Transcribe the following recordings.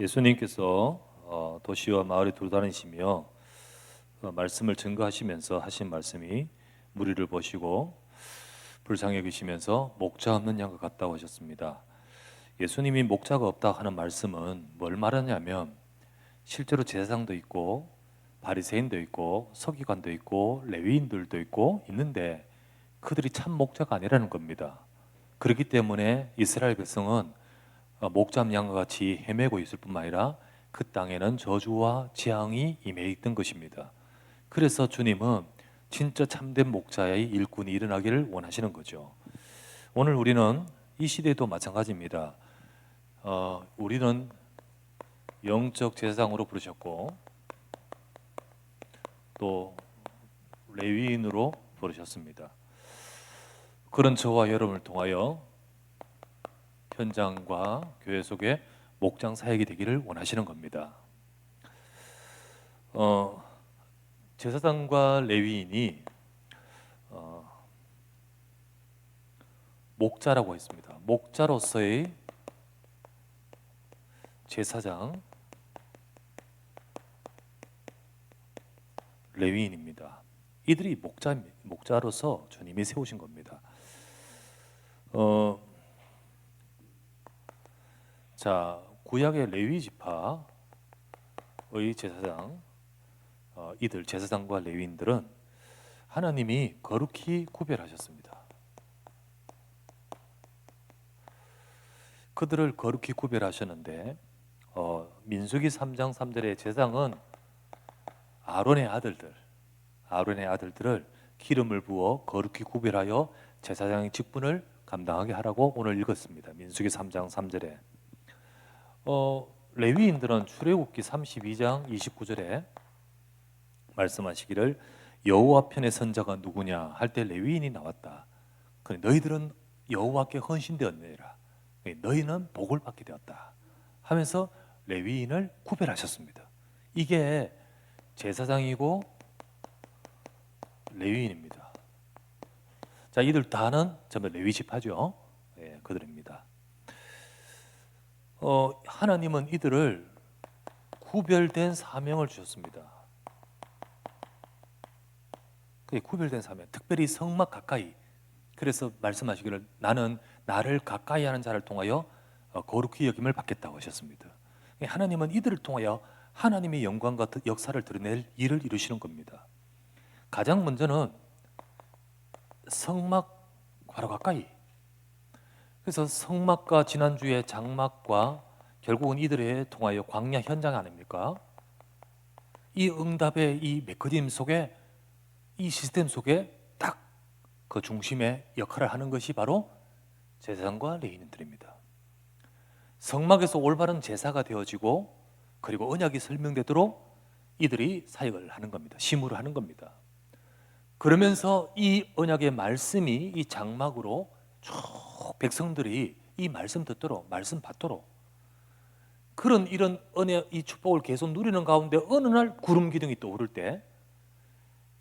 예수님께서 도시와 마을에 돌아다니시며 말씀을 증거하시면서 하신 말씀이 무리를 보시고 불쌍히 여기시면서 목자 없는 양과 같다고 하셨습니다. 예수님이 목자가 없다 하는 말씀은 뭘 말하냐면 실제로 제사장도 있고 바리새인도 있고 서기관도 있고 레위인들도 있고 있는데 그들이 참 목자가 아니라는 겁니다. 그렇기 때문에 이스라엘 백성은 목잠 양과 같이 헤매고 있을 뿐만 아니라 그 땅에는 저주와 재앙이 임해 있던 것입니다. 그래서 주님은 진짜 참된 목자의 일꾼이 일어나기를 원하시는 거죠. 오늘 우리는 이 시대도 마찬가지입니다. 우리는 영적 제사장으로 부르셨고 또 레위인으로 부르셨습니다. 그런 저와 여러분을 통하여 현장과 교회 속에 목장 사역이 되기를 원하시는 겁니다. 제사장과 레위인이 목자라고 했습니다. 목자로서의 제사장, 레위인입니다. 이들이 목자로서 주님이 세우신 겁니다. 자, 구약의 레위 지파의 제사장, 이들 제사장과 레위인들은 하나님이 거룩히 구별하셨습니다. 그들을 거룩히 구별하셨는데 민수기 3장 3절의 제사장은 아론의 아들들을 기름을 부어 거룩히 구별하여 제사장의 직분을 감당하게 하라고 오늘 읽었습니다. 민수기 3장 3절에 레위인들은 출애굽기 32장 29절에 말씀하시기를 여호와 편의 선자가 누구냐 할 때 레위인이 나왔다. 너희들은 여호와께 헌신되었느니라. 너희는 복을 받게 되었다 하면서 레위인을 구별하셨습니다. 이게 제사장이고 레위인입니다. 자, 이들 다는 전부 레위 지파죠. 예, 그들입니다. 하나님은 이들을 구별된 사명을 주셨습니다. 구별된 사명, 특별히 성막 가까이. 그래서 말씀하시기를 나는 나를 가까이 하는 자를 통하여 거룩히 여김을 받겠다고 하셨습니다. 하나님은 이들을 통하여 하나님의 영광과 역사를 드러낼 일을 이루시는 겁니다. 가장 먼저는 성막 바로 가까이. 그래서 성막과 지난주에 장막과 결국은 이들에 통하여 광야 현장 아닙니까? 이 응답의 이 메커니즘 속에 이 시스템 속에 딱 그 중심의 역할을 하는 것이 바로 제사장과 레위인들입니다. 성막에서 올바른 제사가 되어지고 그리고 언약이 설명되도록 이들이 사역을 하는 겁니다. 심으로 하는 겁니다. 그러면서 이 언약의 말씀이 이 장막으로 쭉 백성들이 이 말씀 듣도록 말씀 받도록 그런 이런 은혜 이 축복을 계속 누리는 가운데 어느 날 구름 기둥이 떠오를 때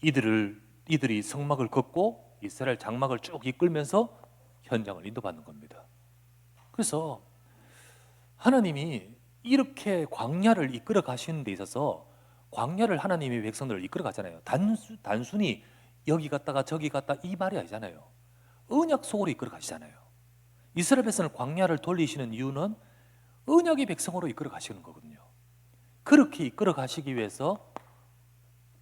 이들이 성막을 걷고 이스라엘 장막을 쭉 이끌면서 현장을 인도받는 겁니다. 그래서 하나님이 이렇게 광야를 이끌어 가시는 데 있어서 광야를 하나님이 백성들을 이끌어 가잖아요. 단순히 여기 갔다가 저기 갔다 이 말이 아니잖아요. 언약 속으로 이끌어 가시잖아요. 이스라엘 백성을 광야를 돌리시는 이유는 언약의 백성으로 이끌어 가시는 거거든요. 그렇게 이끌어 가시기 위해서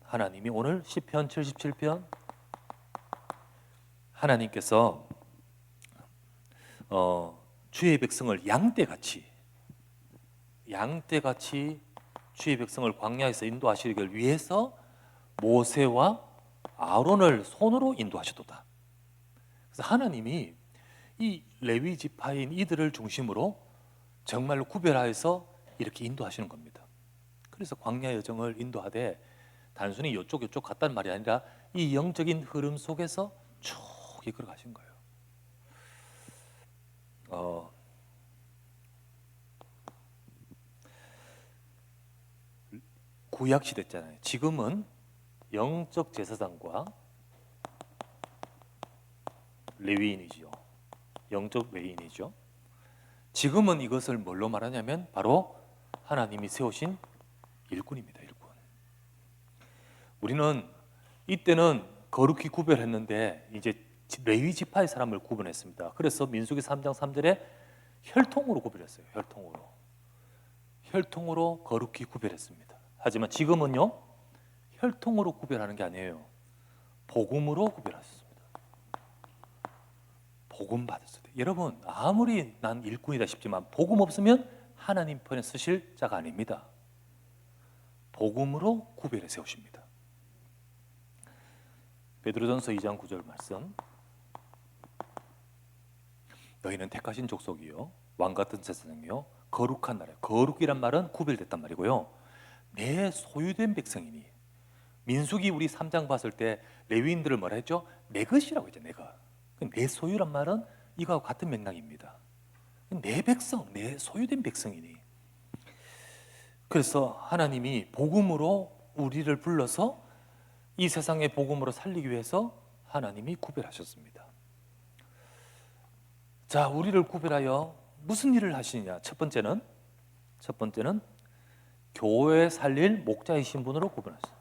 하나님이 오늘 시편 77편 하나님께서 주의 백성을 양떼같이 주의 백성을 광야에서 인도하시기 위해서 모세와 아론을 손으로 인도하셨도다. 그래서 하나님이 이 레위 지파인 이들을 중심으로 정말로 구별하여서 이렇게 인도하시는 겁니다. 그래서 광야 여정을 인도하되 단순히 이쪽 갔다는 말이 아니라 이 영적인 흐름 속에서 쭉 이끌어 가신 거예요. 구약 시대잖아요. 지금은 영적 제사장과 레위인이죠. 영적 레위인이죠. 지금은 이것을 뭘로 말하냐면 바로 하나님이 세우신 일꾼입니다. 일꾼. 우리는 이때는 거룩히 구별했는데 이제 레위 지파의 사람을 구분했습니다. 그래서 민수기 3장 3절에 혈통으로 구별했어요. 혈통으로 거룩히 구별했습니다. 하지만 지금은요, 혈통으로 구별하는 게 아니에요. 복음으로 구별하셨습니다. 복음 받았을 때. 여러분, 아무리 난 일꾼이다 싶지만 복음 없으면 하나님 편에 서실 자가 아닙니다. 복음으로 구별해 세우십니다. 베드로전서 2장 9절 말씀. 너희는 택하신 족속이요 왕같은 제사장이요 거룩한 나라. 거룩이란 말은 구별됐단 말이고요. 내 소유된 백성이니. 민수기 우리 3장 봤을 때 레위인들을 뭐라 했죠? 내 것이라고 했죠. 내 것. 내 소유란 말은 이거와 같은 맥락입니다. 내 백성, 내 소유된 백성이니. 그래서 하나님이 복음으로 우리를 불러서 이 세상의 복음으로 살리기 위해서 하나님이 구별하셨습니다. 자, 우리를 구별하여 무슨 일을 하시느냐? 첫 번째는 교회 살릴 목자의 신분으로 구별하셨어요.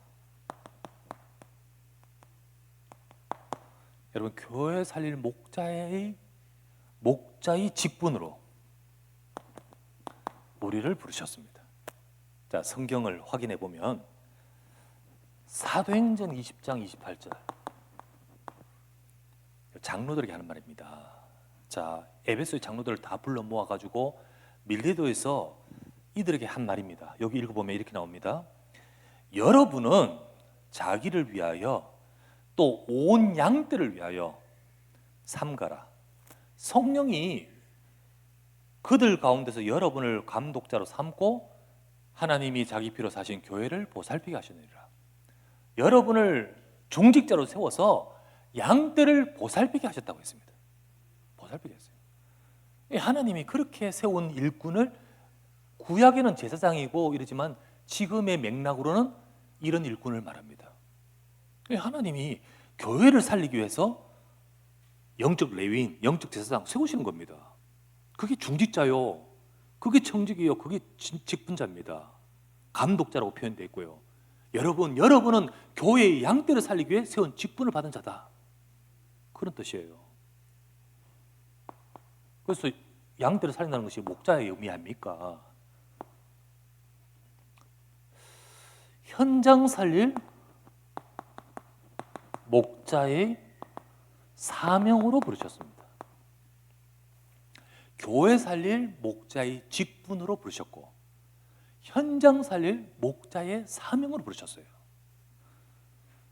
여러분, 교회 살릴 목자의 직분으로 우리를 부르셨습니다. 자, 성경을 확인해 보면 사도행전 20장 28절 장로들에게 하는 말입니다. 자, 에베소의 장로들을 다 불러 모아가지고 밀레도에서 이들에게 한 말입니다. 여기 읽어보면 이렇게 나옵니다. 여러분은 자기를 위하여 또 온 양떼를 위하여 삼가라. 성령이 그들 가운데서 여러분을 감독자로 삼고 하나님이 자기 피로 사신 교회를 보살피게 하시느니라. 여러분을 중직자로 세워서 양떼를 보살피게 하셨다고 했습니다. 보살피게 했어요. 하나님이 그렇게 세운 일꾼을 구약에는 제사장이고 이러지만 지금의 맥락으로는 이런 일꾼을 말합니다. 하나님이 교회를 살리기 위해서 영적 레위인, 영적 제사장 세우시는 겁니다. 그게 중직자요, 그게 청직이요, 그게 직분자입니다. 감독자라고 표현되어 있고요. 여러분은 교회의 양떼를 살리기 위해 세운 직분을 받은 자다, 그런 뜻이에요. 그래서 양떼를 살린다는 것이 목자의 의미 아닙니까? 현장 살릴 목자의 사명으로 부르셨습니다. 교회 살릴 목자의 직분으로 부르셨고 현장 살릴 목자의 사명으로 부르셨어요.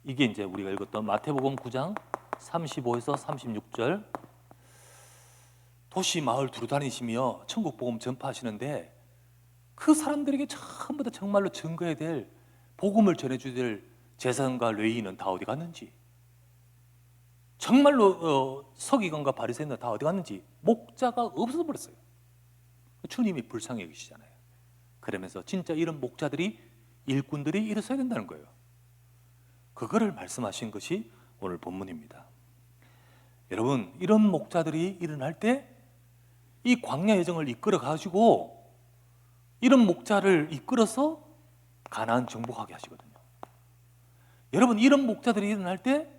이게 이제 우리가 읽었던 마태복음 9장 35에서 36절. 도시 마을 두루 다니시며 천국 복음 전파하시는데 그 사람들에게 전부 다 정말로 증거해야 될 복음을 전해줘야 될 제사장과 레위인은 다 어디 갔는지, 정말로 서기관과 바리새인은 다 어디 갔는지 목자가 없어져 버렸어요. 주님이 불쌍히 여기시잖아요. 그러면서 진짜 이런 목자들이, 일꾼들이 일어서야 된다는 거예요. 그거를 말씀하신 것이 오늘 본문입니다. 여러분, 이런 목자들이 일어날 때 이 광야 여정을 이끌어 가지고 이런 목자를 이끌어서 가나안 정복하게 하시거든요. 여러분, 이런 목자들이 일어날 때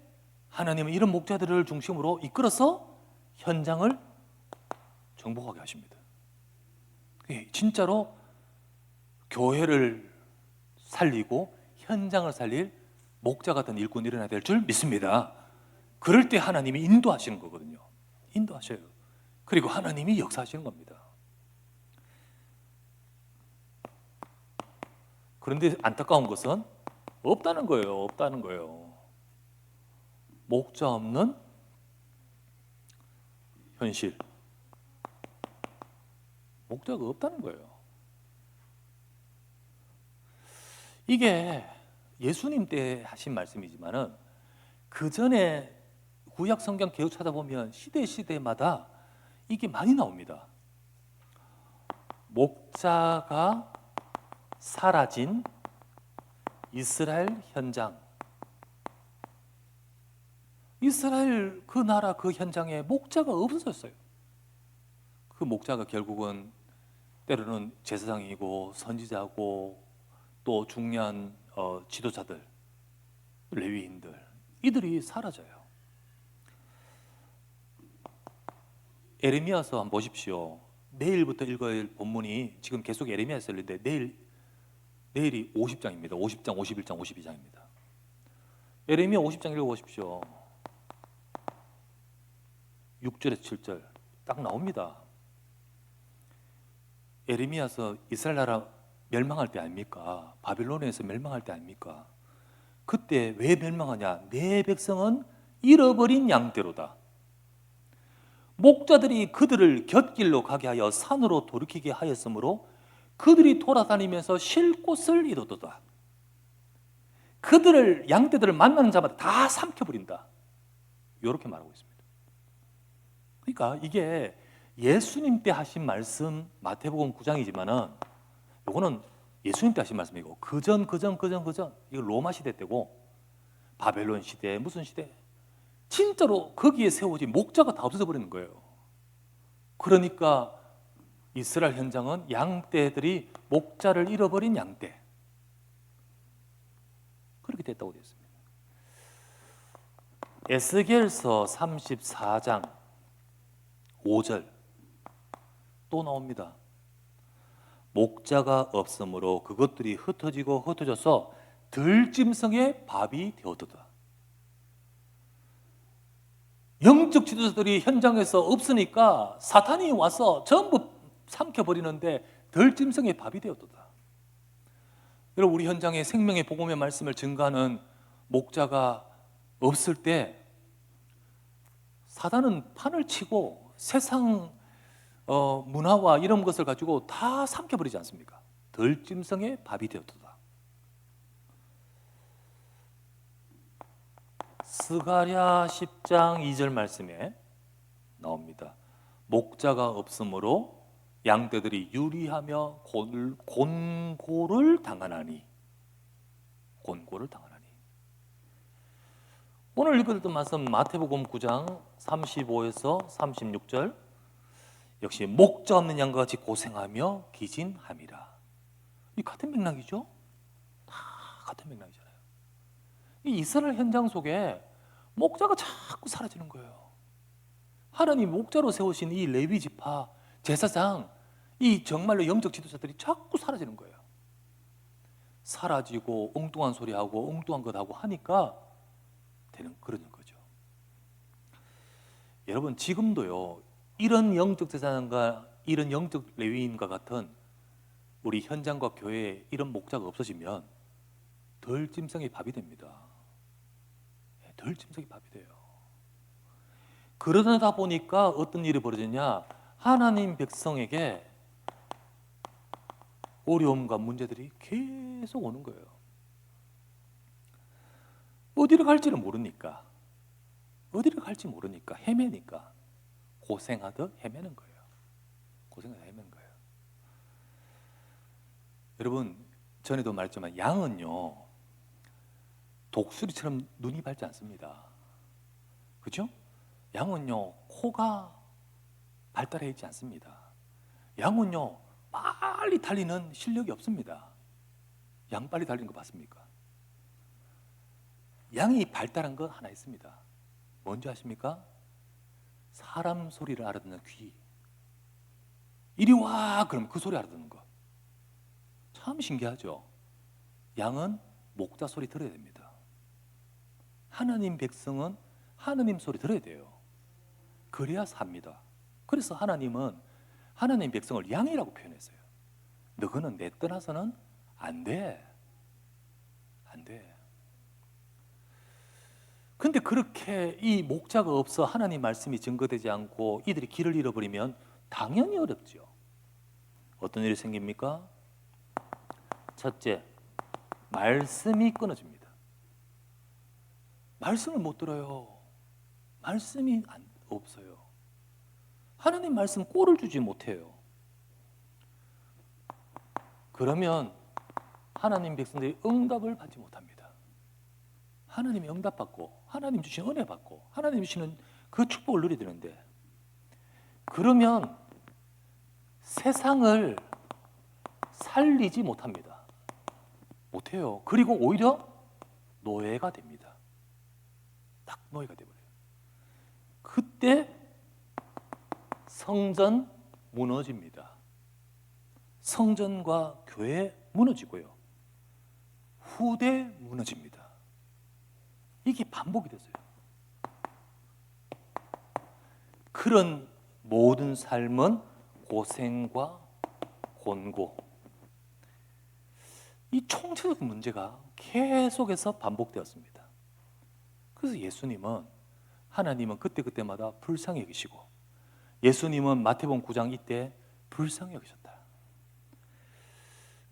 하나님은 이런 목자들을 중심으로 이끌어서 현장을 정복하게 하십니다. 진짜로 교회를 살리고 현장을 살릴 목자 같은 일꾼이 일어나야 될 줄 믿습니다. 그럴 때 하나님이 인도하시는 거거든요. 인도하셔요. 그리고 하나님이 역사하시는 겁니다. 그런데 안타까운 것은 없다는 거예요. 없다는 거예요. 목자 없는 현실. 목자가 없다는 거예요. 이게 예수님 때 하신 말씀이지만은 그 전에 구약 성경 계속 찾아보면 시대마다 이게 많이 나옵니다. 목자가 사라진 이스라엘 현장. 이스라엘 그 나라 그 현장에 목자가 없어졌어요. 그 목자가 결국은 때로는 제사장이고 선지자고 또 중요한 지도자들, 레위인들, 이들이 사라져요. 에레미야서 한번 보십시오. 내일부터 읽어야 할 본문이 지금 계속 에레미야서 읽는데 내일이 50장입니다. 50장, 51장, 52장입니다. 에레미야 50장 읽어보십시오. 6절에서 7절 딱 나옵니다. 에레미야서 이스라엘 나라 멸망할 때 아닙니까? 바빌론에서 멸망할 때 아닙니까? 그때 왜 멸망하냐? 내 백성은 잃어버린 양떼로다. 목자들이 그들을 곁길로 가게 하여 산으로 돌이키게 하였으므로 그들이 돌아다니면서 쉴 곳을 잃어도다. 그들을 양떼들을 만나는 자마다 다 삼켜버린다. 이렇게 말하고 있습니다. 그러니까 이게 예수님 때 하신 말씀 마태복음 9장이지만은 이거는 예수님 때 하신 말씀이고 그전 이거 로마 시대 때고 바벨론 시대 무슨 시대 진짜로 거기에 세워진 목자가 다 없어져 버리는 거예요. 그러니까 이스라엘 현장은 양떼들이 목자를 잃어버린 양떼 그렇게 됐다고 되어 있습니다. 에스겔서 34장 5절 또 나옵니다. 목자가 없으므로 그것들이 흩어져서 들짐승의 밥이 되었도다. 영적 지도자들이 현장에서 없으니까 사탄이 와서 전부 삼켜버리는데 들짐승의 밥이 되었도다. 여러분 우리 현장에 생명의 복음의 말씀을 증거하는 목자가 없을 때 사단은 판을 치고 세상 문화와 이런 것을 가지고 다 삼켜버리지 않습니까? 들짐승의 밥이 되었도다. 스가랴 10장 2절 말씀에 나옵니다. 목자가 없으므로 양떼들이 유리하며 곤고를 당하나니. 오늘 읽었던 말씀 마태복음 9장 35에서 36절 역시 목자 없는 양과 같이 고생하며 기진함이라. 이 같은 맥락이죠? 다 같은 맥락이잖아요. 이 이스라엘 현장 속에 목자가 자꾸 사라지는 거예요. 하나님 목자로 세우신 이 레위 지파, 제사장, 이 정말로 영적 지도자들이 자꾸 사라지는 거예요. 사라지고 엉뚱한 소리하고 엉뚱한 것 하고 하니까 되는 그런 거죠. 여러분 지금도요 이런 영적 제사장과 이런 영적 레위인과 같은 우리 현장과 교회에 이런 목자가 없어지면 들짐승의 밥이 됩니다. 들짐승의 밥이 돼요. 그러다 보니까 어떤 일이 벌어지냐? 하나님 백성에게 어려움과 문제들이 계속 오는 거예요. 어디를 갈지를 모르니까, 어디를 갈지 모르니까 헤매니까 고생하듯 헤매는 거예요. 여러분 전에도 말했지만 양은요 독수리처럼 눈이 밝지 않습니다. 그렇죠? 양은요 코가 발달해 있지 않습니다. 양은요 빨리 달리는 실력이 없습니다. 양 빨리 달리는 거 봤습니까? 양이 발달한 거 하나 있습니다. 뭔지 아십니까? 사람 소리를 알아듣는 귀. 이리 와 그러면 그 소리 알아듣는 거. 참 신기하죠? 양은 목자 소리 들어야 됩니다. 하나님 백성은 하나님 소리 들어야 돼요. 그래야 삽니다. 그래서 하나님은 하나님 백성을 양이라고 표현했어요. 너희는 내 떠나서는 안 돼. 근데 그렇게 이 목자가 없어 하나님 말씀이 증거되지 않고 이들이 길을 잃어버리면 당연히 어렵죠. 어떤 일이 생깁니까? 첫째, 말씀이 끊어집니다. 말씀을 못 들어요. 말씀이 없어요. 하나님 말씀 꼴을 주지 못해요. 그러면 하나님 백성들이 응답을 받지 못합니다. 하나님이 응답받고 하나님 주신 은혜 받고 하나님 주시는 그 축복을 누려야 되는데 그러면 세상을 살리지 못합니다. 못해요. 그리고 오히려 노예가 됩니다. 딱 노예가 돼버려요. 그때 성전 무너집니다. 성전과 교회 무너지고요. 후대 무너집니다. 이게 반복이 됐어요. 그런 모든 삶은 고생과 곤고, 이 총체적 문제가 계속해서 반복되었습니다. 그래서 예수님은, 하나님은 그때그때마다 불쌍히 여기시고, 예수님은 마태복음 9장 이때 불쌍히 여기셨다.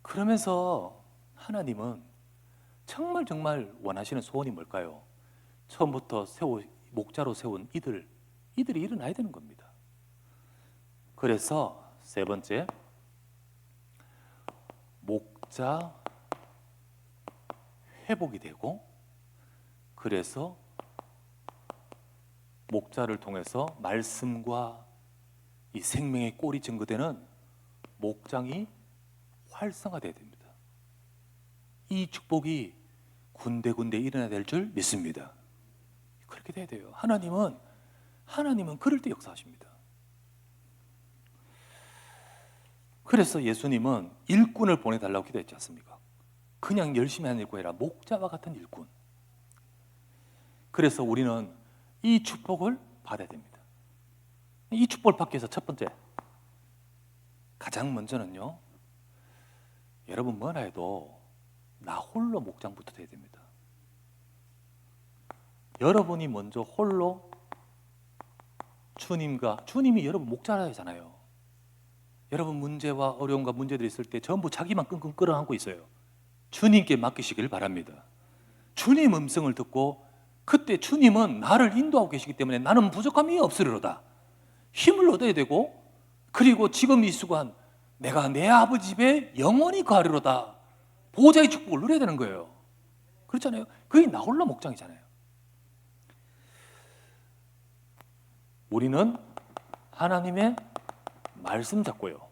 그러면서 하나님은 정말 원하시는 소원이 뭘까요? 처음부터 목자로 세운 이들이 일어나야 되는 겁니다. 그래서 세 번째, 목자 회복이 되고, 그래서 목자를 통해서 말씀과 이 생명의 꼴이 증거되는 목장이 활성화되어야 됩니다. 이 축복이 군데군데 일어나야 될 줄 믿습니다. 그렇게 돼야 돼요. 하나님은 그럴 때 역사하십니다. 그래서 예수님은 일꾼을 보내달라고 기도했지 않습니까? 그냥 열심히 하는 일꾼이 아니라 목자와 같은 일꾼. 그래서 우리는 이 축복을 받아야 됩니다. 이 축복을 받기 위해서 첫 번째, 가장 먼저는요, 여러분 뭐나 해도 나 홀로 목장부터 돼야 됩니다. 여러분이 먼저 홀로 주님이 여러분 목자라잖아요. 여러분 문제와 어려움과 문제들이 있을 때 전부 자기만 끙끙 끌어안고 있어요. 주님께 맡기시길 바랍니다. 주님 음성을 듣고, 그때 주님은 나를 인도하고 계시기 때문에 나는 부족함이 없으리로다. 힘을 얻어야 되고, 그리고 지금 이 순간 내가 내 아버지 집에 영원히 거하리로다. 보호자의 축복을 누려야 되는 거예요. 그렇잖아요. 그게 나 홀로 목장이잖아요. 우리는 하나님의 말씀 잡고요.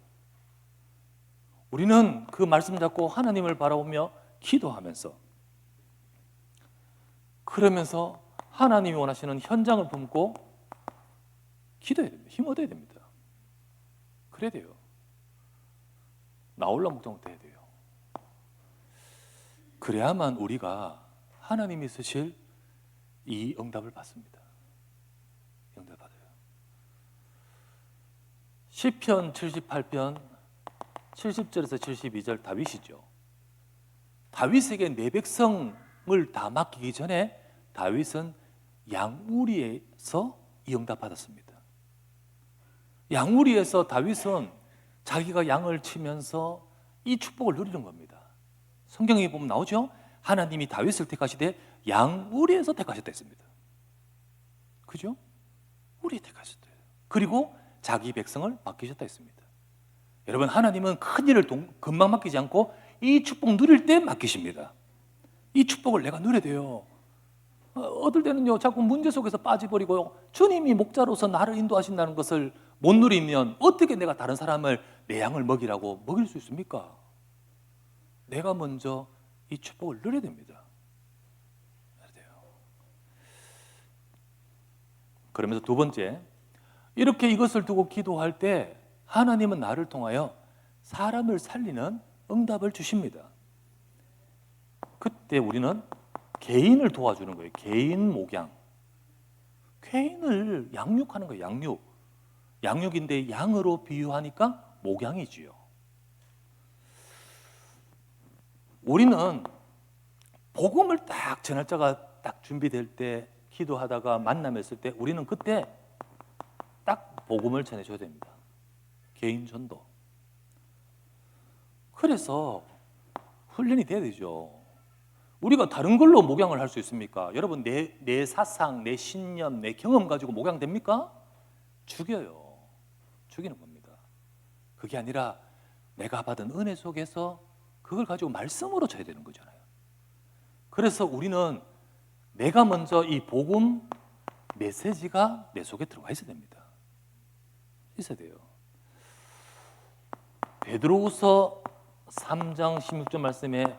우리는 그 말씀 잡고 하나님을 바라보며 기도하면서, 그러면서 하나님이 원하시는 현장을 품고 기도해야 됩니다. 힘 얻어야 됩니다. 그래야 돼요. 나 홀로 목장부터 해야 돼요. 그래야만 우리가 하나님이 쓰실 이 응답을 받습니다. 응답 받아요. 시편 78편 70절에서 72절 다윗이죠. 다윗에게 내 백성을 다 맡기기 전에 다윗은 양우리에서 이 응답 받았습니다. 양우리에서 다윗은 자기가 양을 치면서 이 축복을 누리는 겁니다. 성경에 보면 나오죠. 하나님이 다윗을 택하시되 양우리에서 택하셨다 했습니다. 그죠? 우리 택하셨다. 그리고 자기 백성을 맡기셨다 했습니다. 여러분, 하나님은 큰 일을 금방 맡기지 않고 이 축복 누릴 때 맡기십니다. 이 축복을 내가 누려야 돼요. 어떨 때는요, 자꾸 문제 속에서 빠져버리고 주님이 목자로서 나를 인도하신다는 것을 못 누리면 어떻게 내가 다른 사람을 내 양을 먹이라고 먹일 수 있습니까? 내가 먼저 이 축복을 누려야 됩니다. 그러면서 두 번째, 이렇게 이것을 두고 기도할 때 하나님은 나를 통하여 사람을 살리는 응답을 주십니다. 그때 우리는 개인을 도와주는 거예요. 개인 목양. 개인을 양육하는 거예요. 양육인데 양으로 비유하니까 목양이지요. 우리는 복음을 딱 전할 자가 딱 준비될 때, 기도하다가 만남했을 때 우리는 그때 딱 복음을 전해줘야 됩니다. 개인 전도. 그래서 훈련이 돼야 되죠. 우리가 다른 걸로 목양을 할 수 있습니까? 여러분, 내 사상, 내 신념, 내 경험 가지고 목양됩니까? 죽여요. 죽이는 겁니다. 그게 아니라 내가 받은 은혜 속에서 그걸 가지고 말씀으로 쳐야 되는 거잖아요. 그래서 우리는 내가 먼저 이 복음 메시지가 내 속에 들어와 있어야 됩니다. 있어야 돼요. 베드로후서 3장 16절 말씀에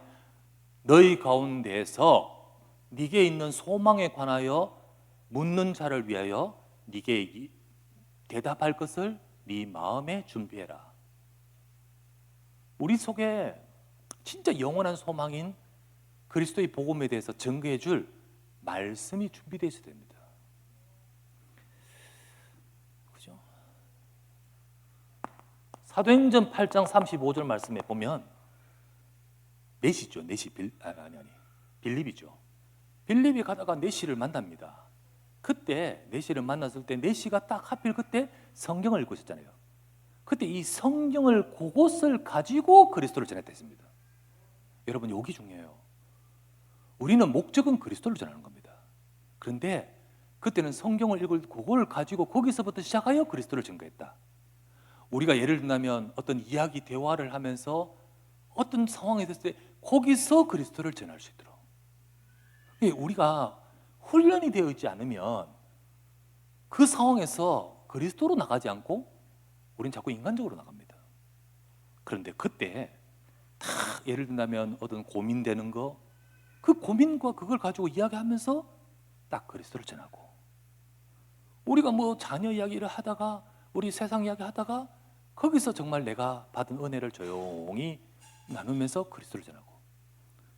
너희 가운데에서 네게 있는 소망에 관하여 묻는 자를 위하여 네게 대답할 것을 네 마음에 준비해라. 우리 속에 진짜 영원한 소망인 그리스도의 복음에 대해서 증거해 줄 말씀이 준비되어 있어야 됩니다. 그죠? 사도행전 8장 35절 말씀에 보면 넷이죠. 빌립이죠. 빌립이 가다가 넷시를 만납니다. 그때 넷시를 만났을 때 넷시가 딱 하필 그때 성경을 읽고 있었잖아요. 그때 이 성경을 그것을 가지고 그리스도를 전했다 했습니다. 여러분, 여기 중요해요. 우리는 목적은 그리스도를 전하는 겁니다. 그런데 그때는 성경을 읽을 그걸 가지고 거기서부터 시작하여 그리스도를 증거했다. 우리가 예를 들면 어떤 이야기 대화를 하면서 어떤 상황이 됐을 때 거기서 그리스도를 전할 수 있도록, 우리가 훈련이 되어 있지 않으면 그 상황에서 그리스도로 나가지 않고 우리는 자꾸 인간적으로 나갑니다. 그런데 그때 다 예를 든다면 어떤 고민되는 거, 그 고민과 그걸 가지고 이야기하면서 딱 그리스도를 전하고, 우리가 뭐 자녀 이야기를 하다가 우리 세상 이야기 하다가 거기서 정말 내가 받은 은혜를 조용히 나누면서 그리스도를 전하고,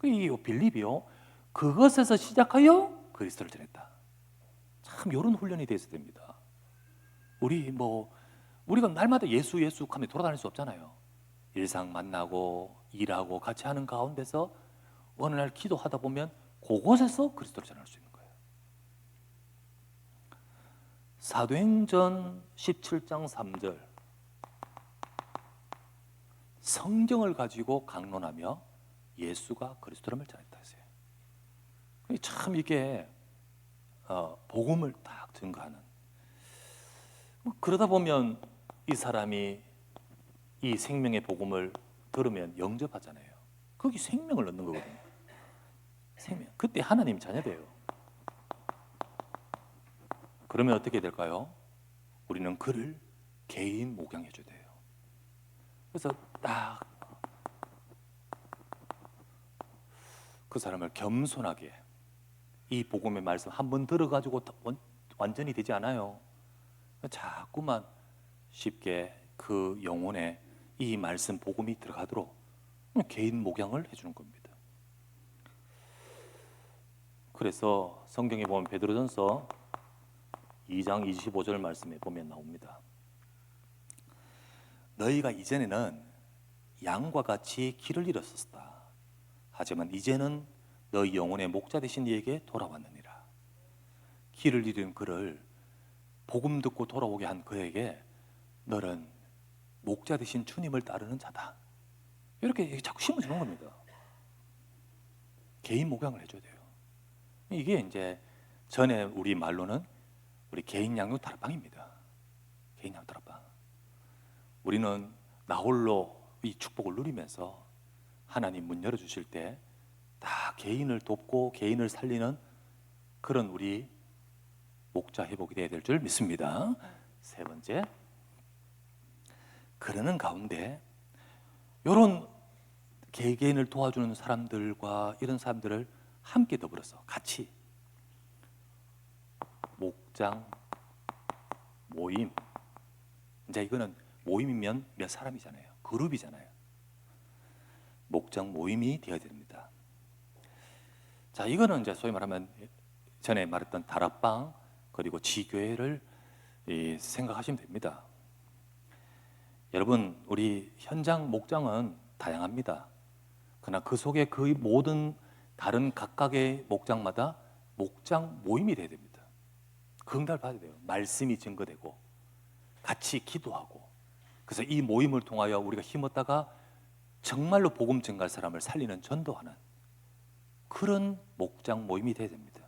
이 빌립이요 그것에서 시작하여 그리스도를 전했다. 참 이런 훈련이 되어야 됩니다. 우리가 날마다 예수 하면 돌아다닐 수 없잖아요. 일상 만나고 일하고 같이 하는 가운데서 어느 날 기도하다 보면 그곳에서 그리스도를 전할 수 있는 거예요. 사도행전 17장 3절 성경을 가지고 강론하며 예수가 그리스도를 전했다 했어요. 참 이게 복음을 딱 증거하는, 그러다 보면 이 사람이 이 생명의 복음을 들으면 영접하잖아요. 거기 생명을 얻는 거거든요. 생명. 그때 하나님 자녀돼요. 그러면 어떻게 될까요? 우리는 그를 개인 목양해 줘야 돼요. 그래서 딱 그 사람을 겸손하게, 이 복음의 말씀 한 번 들어가지고 완전히 되지 않아요. 자꾸만 쉽게 그 영혼에 이 말씀 복음이 들어가도록 개인 목양을 해주는 겁니다. 그래서 성경에 보면 베드로전서 2장 25절 말씀에 보면 나옵니다. 너희가 이전에는 양과 같이 길을 잃었었다. 하지만 이제는 너희 영혼의 목자 되신 이에게 돌아왔느니라. 길을 잃은 그를 복음 듣고 돌아오게 한 그에게 너는 목자 되신 주님을 따르는 자다. 이렇게 자꾸 심어주는 겁니다. 개인 목양을 해줘야 돼요. 이게 이제 전에 우리 말로는 우리 개인 양육 다락방입니다. 개인 양육 다락방. 우리는 나홀로 이 축복을 누리면서 하나님 문 열어주실 때 다 개인을 돕고 개인을 살리는 그런 우리 목자 회복이 되어야 될 줄 믿습니다. 세 번째, 그러는 가운데 이런 개개인을 도와주는 사람들과 이런 사람들을 함께 더불어서 같이 목장 모임, 이제 이거는 모임이면 몇 사람이잖아요. 그룹이잖아요. 목장 모임이 되어야 됩니다. 자, 이거는 이제 소위 말하면 전에 말했던 다락방 그리고 지교회를 생각하시면 됩니다. 여러분, 우리 현장 목장은 다양합니다. 그러나 그 속에 그 모든 다른 각각의 목장마다 목장 모임이 돼야 됩니다. 그 응답을 받아야 돼요. 말씀이 증거되고 같이 기도하고, 그래서 이 모임을 통하여 우리가 힘었다가 정말로 복음 증가할 사람을 살리는 전도하는 그런 목장 모임이 돼야 됩니다.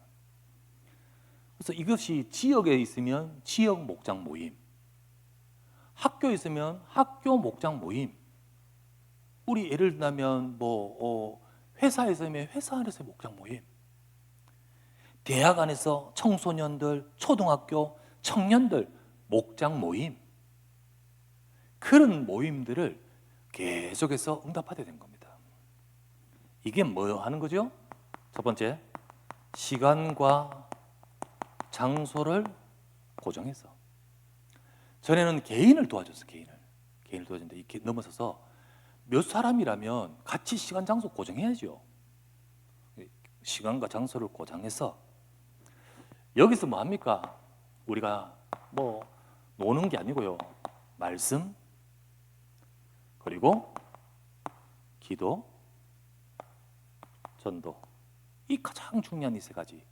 그래서 이것이 지역에 있으면 지역 목장 모임, 학교에 있으면 학교 목장 모임, 우리 예를 들면 회사에 있으면 회사 안에서 목장 모임, 대학 안에서 청소년들, 초등학교 청년들 목장 모임, 그런 모임들을 계속해서 응답하게 된 겁니다. 이게 뭐 하는 거죠? 첫 번째, 시간과 장소를 고정해서. 전에는 개인을 도와줬어. 개인을 도와줬는데 이렇게 넘어서서 몇 사람이라면 같이 시간 장소 고정해야죠. 시간과 장소를 고정해서 여기서 뭐 합니까? 우리가 뭐 노는 게 아니고요. 말씀, 그리고 기도, 전도. 이 가장 중요한 이 세 가지.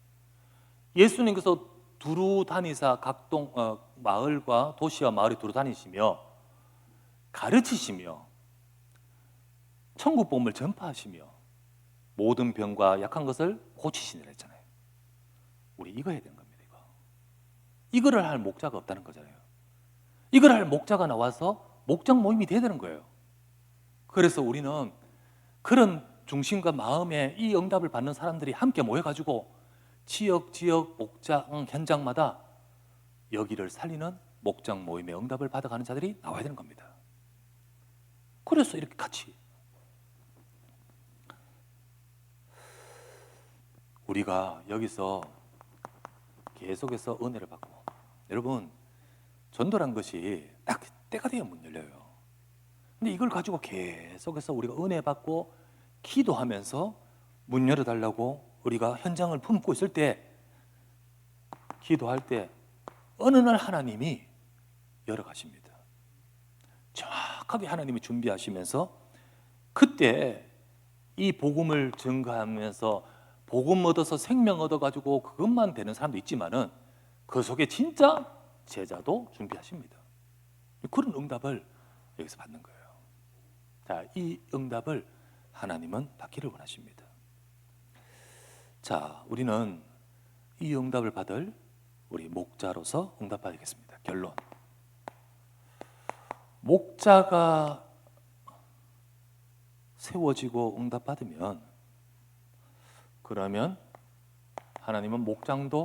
예수님께서 두루 다니사 각 마을과 도시와 마을에 두루 다니시며 가르치시며 천국 복음을 전파하시며 모든 병과 약한 것을 고치시느라 했잖아요. 우리 이거 해야 되는 겁니다. 이거를 할 목자가 없다는 거잖아요. 이걸 할 목자가 나와서 목장 모임이 돼야 되는 거예요. 그래서 우리는 그런 중심과 마음에 이 응답을 받는 사람들이 함께 모여가지고 지역 목장 현장마다 여기를 살리는 목장 모임의 응답을 받아가는 자들이 나와야 되는 겁니다. 그래서 이렇게 같이 우리가 여기서 계속해서 은혜를 받고, 여러분 전도란 것이 딱 때가 되면 문 열려요. 근데 이걸 가지고 계속해서 우리가 은혜 받고 기도하면서 문 열어달라고 우리가 현장을 품고 있을 때, 기도할 때 어느 날 하나님이 열어가십니다. 정확하게 하나님이 준비하시면서 그때 이 복음을 증거하면서 복음 얻어서 생명 얻어가지고 그것만 되는 사람도 있지만은 그 속에 진짜 제자도 준비하십니다. 그런 응답을 여기서 받는 거예요. 자, 이 응답을 하나님은 받기를 원하십니다. 자, 우리는 이 응답을 받을 우리 목자로서 응답받겠습니다. 결론. 목자가 세워지고 응답받으면, 그러면 하나님은 목장도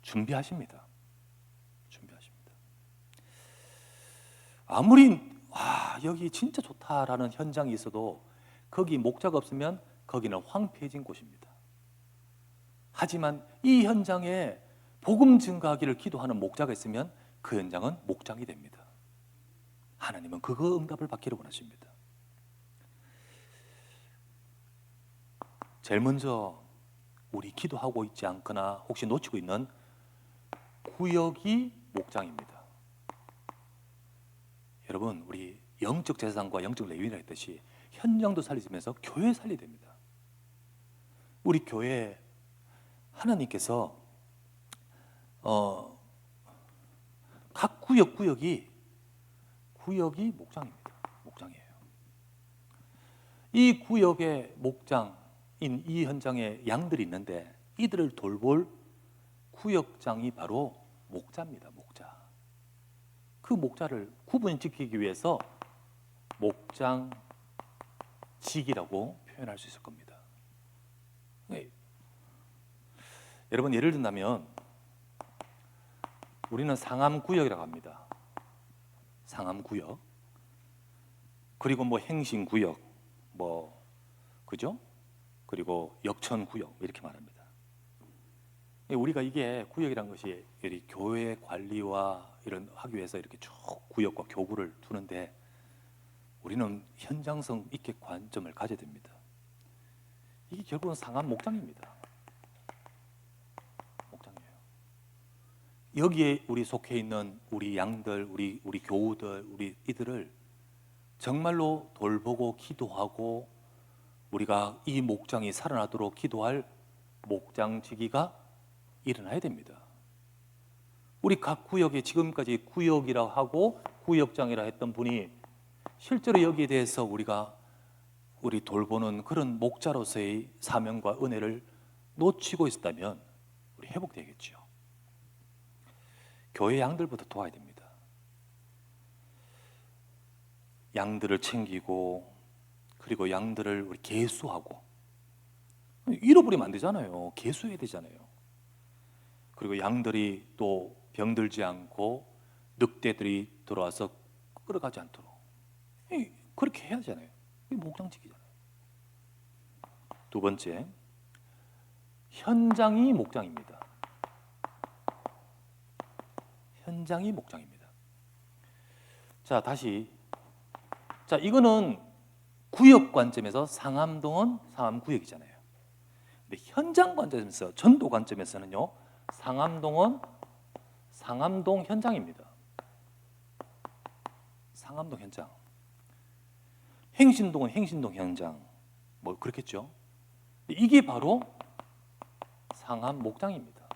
준비하십니다. 아무리 여기 진짜 좋다라는 현장이 있어도 거기 목자가 없으면 거기는 황폐해진 곳입니다. 하지만 이 현장에 복음 증거하기를 기도하는 목자가 있으면 그 현장은 목장이 됩니다. 하나님은 그거 응답을 받기를 원하십니다. 제일 먼저 우리 기도하고 있지 않거나 혹시 놓치고 있는 구역이 목장입니다. 여러분, 우리 영적 재산과 영적 레위라 했듯이 현장도 살리면서 교회 살려야 됩니다. 우리 교회 하나님께서 각 구역이 목장입니다. 목장이에요. 이 구역의 목장인 이 현장에 양들이 있는데 이들을 돌볼 구역장이 바로 목자입니다. 목자. 그 목자를 구분지키기 위해서 목장직이라고 표현할 수 있을 겁니다. 네. 여러분, 예를 든다면 우리는 상암구역이라고 합니다. 상암구역. 그리고 뭐 행신구역, 그죠? 그리고 역천구역 이렇게 말합니다. 우리가 이게 구역이라는 것이 교회 관리와 이런 하기 위해서 이렇게 쭉 구역과 교구를 두는데 우리는 현장성 있게 관점을 가져야 됩니다. 이게 결국은 상암 목장입니다. 목장이에요. 여기에 우리 속해 있는 우리 양들, 우리 교우들, 우리 이들을 정말로 돌보고 기도하고 우리가 이 목장이 살아나도록 기도할 목장지기가 일어나야 됩니다. 우리 각 구역에 지금까지 구역이라 하고 구역장이라 했던 분이 실제로 여기에 대해서 우리 돌보는 그런 목자로서의 사명과 은혜를 놓치고 있었다면 우리 회복되겠죠. 교회 양들부터 도와야 됩니다. 양들을 챙기고 그리고 양들을 우리 계수하고, 잃어버리면 안 되잖아요. 계수해야 되잖아요. 그리고 양들이 또 병들지 않고 늑대들이 들어와서 끌어가지 않도록 그렇게 해야 하잖아요. 이게 목장직이잖아요. 두 번째, 현장이 목장입니다. 현장이 목장입니다. 자, 다시. 자, 이거는 구역 관점에서 상암동은 상암구역이잖아요. 근데 현장 관점에서, 전도 관점에서는요, 상암동은 상암동 현장입니다. 상암동 현장. 행신동은 행신동 현장. 뭐 그렇겠죠. 이게 바로 상암 목장입니다.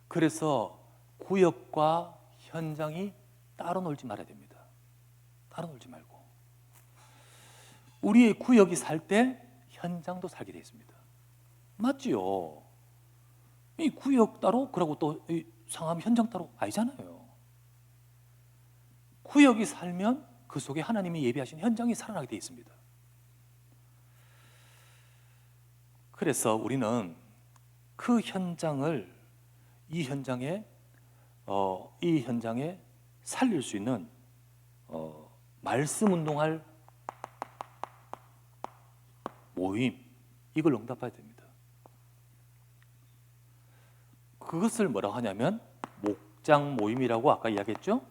그래서 구역과 현장이 따로 놀지 말아야 됩니다. 따로 놀지 말고. 우리의 구역이 살 때 현장도 살게 되어 있습니다. 맞지요? 이 구역 따로, 그리고 또 이 상암 현장 따로 아니잖아요. 구역이 살면 그 속에 하나님이 예비하신 현장이 살아나게 되어 있습니다. 그래서 우리는 그 현장을 이 현장에 살릴 수 있는 말씀 운동할 모임, 이걸 응답해야 됩니다. 그것을 뭐라고 하냐면 목장 모임이라고 아까 이야기했죠?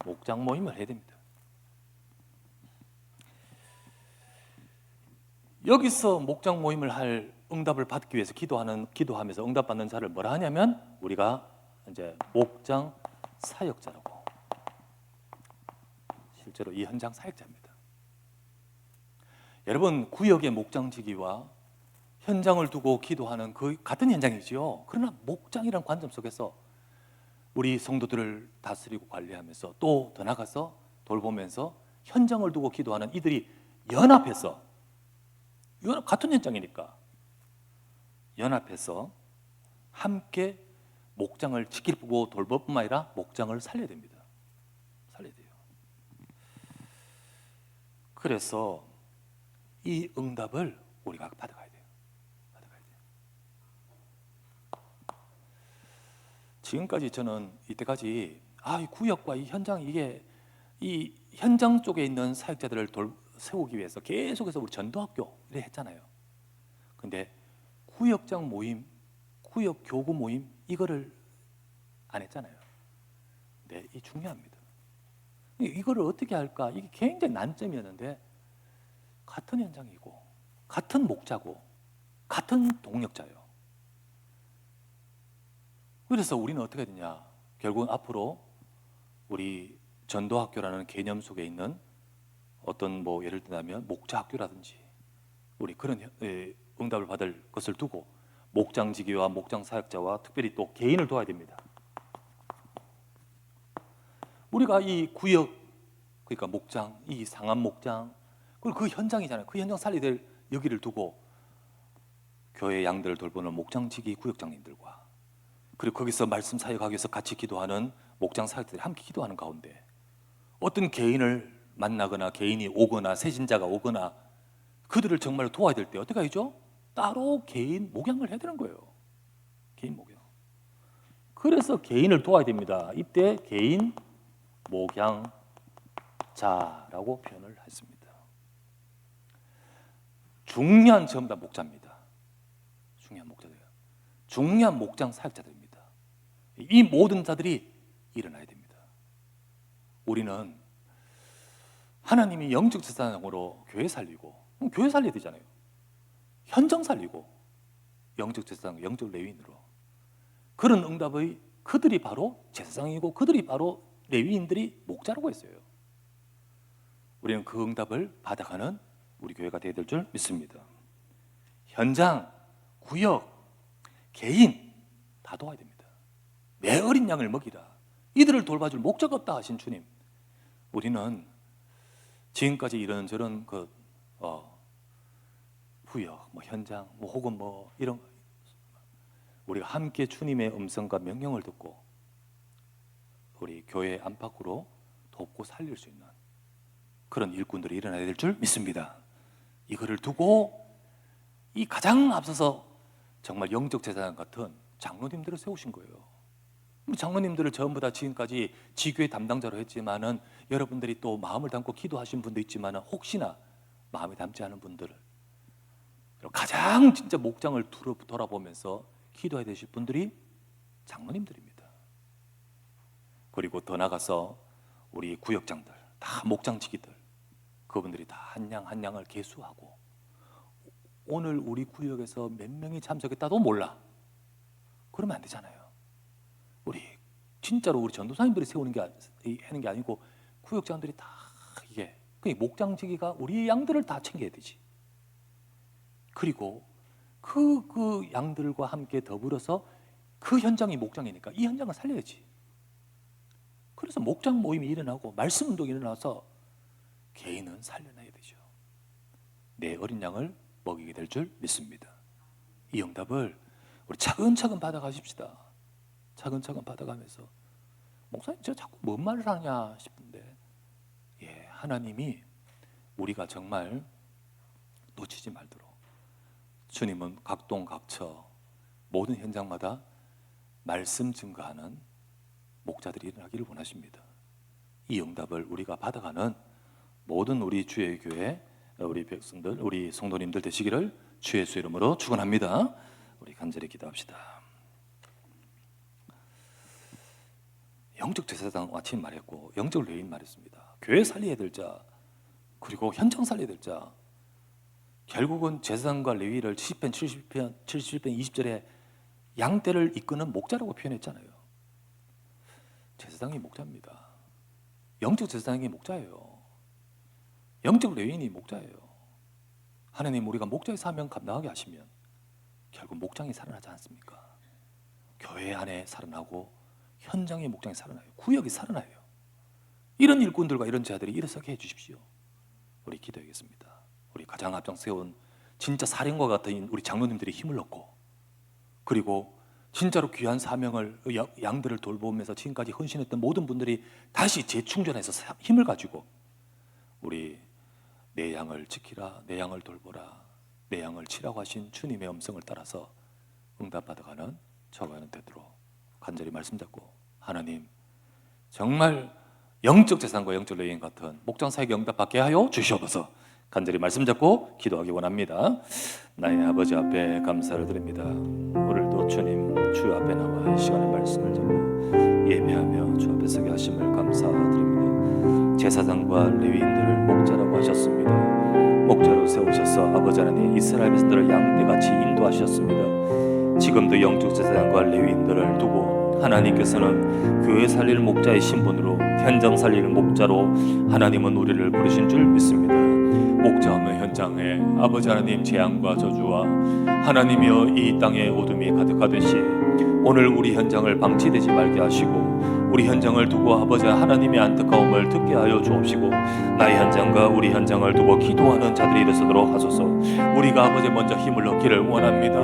목장 모임을 해야 됩니다. 여기서 목장 모임을 할 응답을 받기 위해서 기도하면서 응답받는 자를 뭐라 하냐면 우리가 이제 목장 사역자라고, 실제로 이 현장 사역자입니다. 여러분, 구역의 목장지기와 현장을 두고 기도하는 그 같은 현장이지요. 그러나 목장이라는 관점 속에서 우리 성도들을 다스리고 관리하면서 또 더 나가서 돌보면서 현장을 두고 기도하는 이들이 연합해서, 같은 현장이니까 연합해서 함께 목장을 지키고 돌볼 뿐만 아니라 목장을 살려야 됩니다. 살려야 돼요. 그래서 이 응답을 우리가 받아가야 돼요. 받아가야 돼요. 지금까지 저는 이때까지 이 구역과 이 현장, 이게 이 현장 쪽에 있는 사역자들을 세우기 위해서 계속해서 우리 전도학교 이래 했잖아요. 근데 구역장 모임, 구역 교구 모임 이거를 안 했잖아요. 근데 이 중요합니다. 이거를 어떻게 할까? 이게 굉장히 난점이었는데 같은 현장이고 같은 목자고 같은 동력자예요. 그래서 우리는 어떻게 되냐? 결국은 앞으로 우리 전도학교라는 개념 속에 있는 어떤 예를 들면 목자학교라든지 우리 그런 응답을 받을 것을 두고 목장지기와 목장사역자와 특별히 또 개인을 도와야 됩니다. 우리가 이 구역, 그러니까 목장, 이 상암 목장, 그리고 그 현장이잖아요. 그 현장 살리야 될 여기를 두고 교회 양들을 돌보는 목장지기 구역장님들과 그리고 거기서 말씀 사역하기 위해서 같이 기도하는 목장 사역들이 함께 기도하는 가운데 어떤 개인을 만나거나 개인이 오거나 세신자가 오거나 그들을 정말 도와야 될 때 어떻게 하죠? 따로 개인 목양을 해야 되는 거예요. 개인 목양. 그래서 개인을 도와야 됩니다. 이때 개인 목양자라고 표현을 했습니다. 중요한 전부 다 목자입니다. 중요한 목자들이에요. 중요한 목장 사역자들입니다. 이 모든 자들이 일어나야 됩니다. 우리는 하나님이 영적 재산으로 교회 살리고 교회 살려야 되잖아요. 현장 살리고 영적 제사장, 영적 레위인으로 그런 응답의 그들이 바로 제사장이고 그들이 바로 레위인들이 목자라고 했어요. 우리는 그 응답을 받아가는 우리 교회가 되어야 될 줄 믿습니다. 현장, 구역, 개인 다 도와야 됩니다. 내 어린 양을 먹이라. 이들을 돌봐줄 목자가 없다 하신 주님. 우리는 지금까지 이런저런 구역, 현장, 혹은 이런 우리가 함께 주님의 음성과 명령을 듣고 우리 교회 안팎으로 돕고 살릴 수 있는 그런 일꾼들이 일어나야 될 줄 믿습니다. 이거를 두고 이 가장 앞서서 정말 영적 제사장 같은 장로님들을 세우신 거예요. 장로님들을 전부 다 지금까지 지교회 담당자로 했지만은 여러분들이 또 마음을 담고 기도하신 분도 있지만은 혹시나 마음에 담지 않은 분들을 가장 진짜 목장을 돌아보면서 기도해야 되실 분들이 장로님들입니다. 그리고 더 나가서 우리 구역장들, 다 목장지기들, 그분들이 다 한 양 한 양을 계수하고 오늘 우리 구역에서 몇 명이 참석했다도 몰라. 그러면 안 되잖아요. 우리 진짜로 우리 전도사님들이 세우는 게 하는 게 아니고 구역장들이 다 이게 목장지기가 우리 양들을 다 챙겨야 되지. 그리고 그 양들과 함께 더불어서 그 현장이 목장이니까 이 현장을 살려야지. 그래서 목장 모임이 일어나고 말씀 운동이 일어나서 개인은 살려놔야 되죠. 내 어린 양을 먹이게 될 줄 믿습니다. 이 응답을 우리 차근차근 받아가십시다. 차근차근 받아가면서 목사님 저 자꾸 뭔 말을 하냐 싶은데 하나님이 우리가 정말 놓치지 말도록 주님은 각동 각처 모든 현장마다 말씀 증거하는 목자들이 일어나기를 원하십니다. 이 응답을 우리가 받아가는 모든 우리 주의 교회 우리 백성들 우리 성도님들 되시기를 주의 예수 이름으로 축원합니다. 우리 간절히 기도합시다. 영적 제사장 아침 말했고 영적 레위인 말했습니다. 교회 살려야 될 자 그리고 현장 살려야 될 자 결국은 제사장과 레위를 70편 20절에 양떼를 이끄는 목자라고 표현했잖아요. 제사장이 목자입니다. 영적 제사장이 목자예요. 영적 레위인이 목자예요. 하나님 우리가 목자의 사명 감당하게 하시면 결국 목장이 살아나지 않습니까? 교회 안에 살아나고 현장의 목장이 살아나요. 구역이 살아나요. 이런 일꾼들과 이런 자들이 일어서게 해주십시오. 우리 기도하겠습니다. 우리 가장 앞장 세운 진짜 사령과 같은 우리 장로님들이 힘을 얻고 그리고 진짜로 귀한 사명을 양들을 돌보면서 지금까지 헌신했던 모든 분들이 다시 재충전해서 힘을 가지고 우리 내 양을 지키라, 내 양을 돌보라, 내 양을 치라고 하신 주님의 음성을 따라서 응답받아가는 저와 여러분 되도록 간절히 말씀 잡고 하나님 정말 영적 재산과 영적 레위인 같은 목장 사역에 응답받게 하여 주시옵소서. 간절히 말씀 잡고 기도하기 원합니다. 나의 아버지 앞에 감사를 드립니다. 오늘도 주님 주 앞에 나와 이 시간에 말씀을 듣고 예배하며 주 앞에 서게 하심을 감사드립니다. 제사장과 레위인들을 목자라고 하셨습니다. 목자로 세우셔서 아버지 하나님 이스라엘 백성들을 양떼같이 인도하셨습니다. 지금도 영적 제사장과 레위인들을 두고 하나님께서는 교회 살릴 목자의 신분으로 현장 살릴 목자로 하나님은 우리를 부르신 줄 믿습니다. 목자 없는 현장에 아버지 하나님 재앙과 저주와 하나님이여 이 땅에 어둠이 가득하듯이 오늘 우리 현장을 방치되지 말게 하시고 우리 현장을 두고 아버지 하나님의 안타까움을 듣게 하여 주옵시고 나의 현장과 우리 현장을 두고 기도하는 자들이 일어서도록 하소서. 우리가 아버지 먼저 힘을 얻기를 원합니다.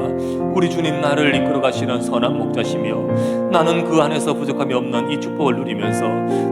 우리 주님 나를 이끌어 가시는 선한 목자시며 나는 그 안에서 부족함이 없는 이 축복을 누리면서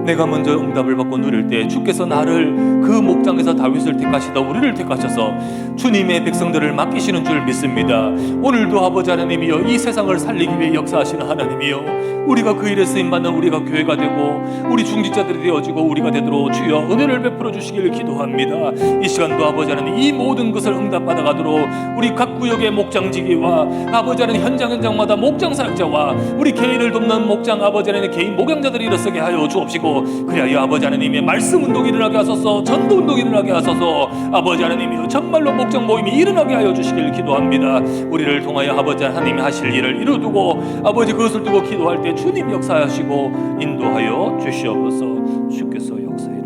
내가 먼저 응답을 받고 누릴 때 주께서 나를 그 목장에서 다윗을 택하시다 우리를 택하셔서 주님의 백성들을 맡기시는 줄 믿습니다. 오늘도 아버지 하나님이여 이 세상을 살리기 위해 역사하시는 하나님이여 우리가 그 일에 쓰임받는 우리가 교회가 되고 우리 중직자들이 되어지고 우리가 되도록 주여 은혜를 베풀어 주시기를 기도합니다. 이 시간도 아버지 하나님 이 모든 것을 응답받아가도록 우리 각 구역의 목장지기와 아버지 하나님 현장마다 목장 사역자와 우리 개인을 돕는 목장 아버지 하나님 개인 목양자들이 일어서게 하여 주옵시고 그리하여 아버지 하나님의 말씀 운동이 일어나게 하소서 전도 운동이 일어나게 하소서 아버지 하나님이여 정말로 목장 모임이 일어나게 하여 주시기를 기도합니다. 우리를 통하여 아버지 하나님이 하실 일을 이루두고 아버지 그것을 두고 기도할 때 주님 역사하시고 인도하여 주시옵소서. 주께서 역사해